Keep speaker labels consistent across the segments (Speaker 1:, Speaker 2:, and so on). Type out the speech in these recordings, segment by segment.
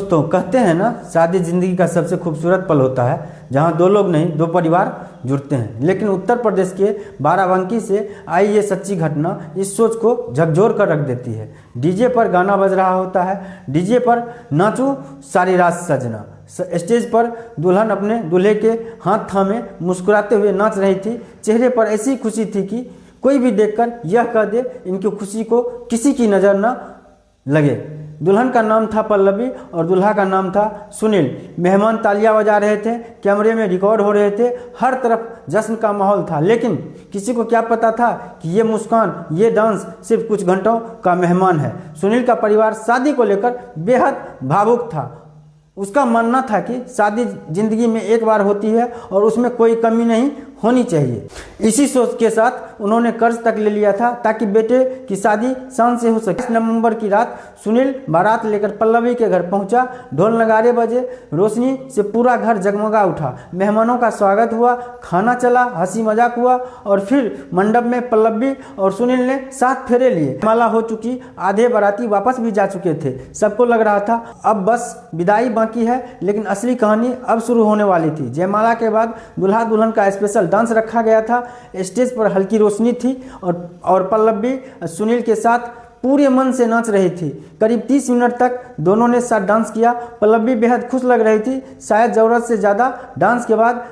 Speaker 1: दोस्तों, कहते हैं ना, शादी जिंदगी का सबसे खूबसूरत पल होता है जहां दो लोग नहीं दो परिवार जुड़ते हैं। लेकिन उत्तर प्रदेश के बाराबंकी से आई ये सच्ची घटना इस सोच को झकझोर कर रख देती है। डीजे पर गाना बज रहा होता है, डीजे पर नाचो सारी रात सजना। स्टेज पर दुल्हन अपने दूल्हे के हाथ थामे मुस्कुराते हुए नाच रही थी। चेहरे पर ऐसी खुशी थी कि कोई भी देखकर यह कह दे इनकी खुशी को किसी की नज़र न लगे। दुल्हन का नाम था पल्लवी और दूल्हा का नाम था सुनील। मेहमान तालियां बजा रहे थे, कैमरे में रिकॉर्ड हो रहे थे, हर तरफ जश्न का माहौल था। लेकिन किसी को क्या पता था कि ये मुस्कान, ये डांस सिर्फ कुछ घंटों का मेहमान है। सुनील का परिवार शादी को लेकर बेहद भावुक था। उसका मानना था कि शादी जिंदगी में एक बार होती है और उसमें कोई कमी नहीं होनी चाहिए। इसी सोच के साथ उन्होंने कर्ज तक ले लिया था ताकि बेटे की शादी शान से हो सके। 10 नवंबर की रात सुनील बारात लेकर पल्लवी के घर पहुंचा। ढोल नगाड़े बजे, रोशनी से पूरा घर जगमगा उठा। मेहमानों का स्वागत हुआ, खाना चला, हंसी मजाक हुआ और फिर मंडप में पल्लवी और सुनील ने 7 फेरे लिए। माला हो चुकी, आधे बाराती वापस भी जा चुके थे। सबको लग रहा था अब बस विदाई बाकी है, लेकिन असली कहानी अब शुरू होने वाली थी। जयमाला के बाद दूल्हा दुल्हन का स्पेशल डांस रखा गया था। स्टेज पर हल्की रोशनी थी और पल्लवी सुनील के साथ पूरे मन से नाच रही थी। करीब 30 मिनट तक दोनों ने साथ डांस किया। पल्लवी बेहद खुश लग रही थी। शायद ज़रूरत से ज़्यादा। डांस के बाद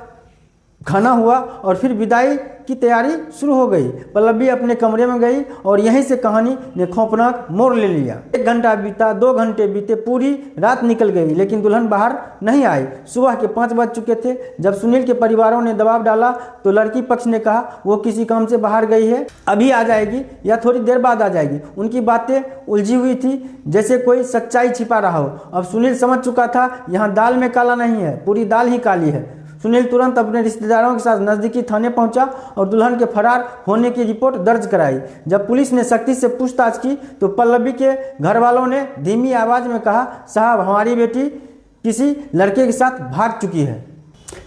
Speaker 1: खाना हुआ और फिर विदाई की तैयारी शुरू हो गई। पल्लवी अपने कमरे में गई और यहीं से कहानी ने खौफनाक मोड़ ले लिया। 1 घंटा बीता, 2 घंटे बीते, पूरी रात निकल गई, लेकिन दुल्हन बाहर नहीं आई। सुबह के 5 बज चुके थे। जब सुनील के परिवारों ने दबाव डाला तो लड़की पक्ष ने कहा वो किसी काम से बाहर गई है, अभी आ जाएगी या थोड़ी देर बाद आ जाएगी। उनकी बातें उलझी हुई थी, जैसे कोई सच्चाई छिपा रहा हो। अब सुनील समझ चुका था यहाँ दाल में काला नहीं है, पूरी दाल ही काली है। सुनील तुरंत अपने रिश्तेदारों के साथ नजदीकी थाने पहुंचा और दुल्हन के फरार होने की रिपोर्ट दर्ज कराई। जब पुलिस ने सख्ती से पूछताछ की तो पल्लवी के घर वालों ने धीमी आवाज में कहा, साहब हमारी बेटी किसी लड़के के साथ भाग चुकी है।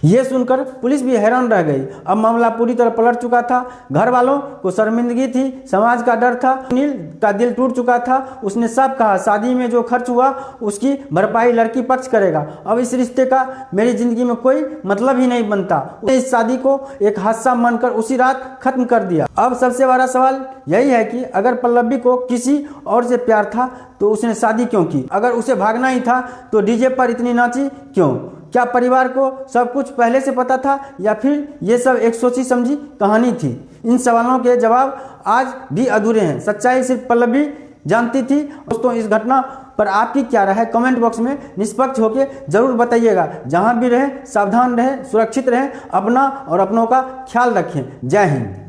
Speaker 1: ये सुनकर पुलिस भी हैरान रह गई। अब मामला पूरी तरह पलट चुका था। घर वालों को शर्मिंदगी थी, समाज का डर था। सुनील का दिल टूट चुका था। उसने सब कहा, शादी में जो खर्च हुआ उसकी भरपाई लड़की पक्ष करेगा। अब इस रिश्ते का मेरी जिंदगी में कोई मतलब ही नहीं बनता। उसने इस शादी को एक हादसा मानकर उसी रात खत्म कर दिया। अब सबसे बड़ा सवाल यही है कि अगर पल्लवी को किसी और से प्यार था तो उसने शादी क्यों की? अगर उसे भागना ही था तो डीजे पर इतनी नाची क्यों? क्या परिवार को सब कुछ पहले से पता था या फिर ये सब एक सोची समझी कहानी थी? इन सवालों के जवाब आज भी अधूरे हैं। सच्चाई सिर्फ पल्लवी जानती थी। दोस्तों, इस घटना पर आपकी क्या राय है? कमेंट बॉक्स में निष्पक्ष होकर जरूर बताइएगा। जहां भी रहें सावधान रहें, सुरक्षित रहें, अपना और अपनों का ख्याल रखें। जय हिंद।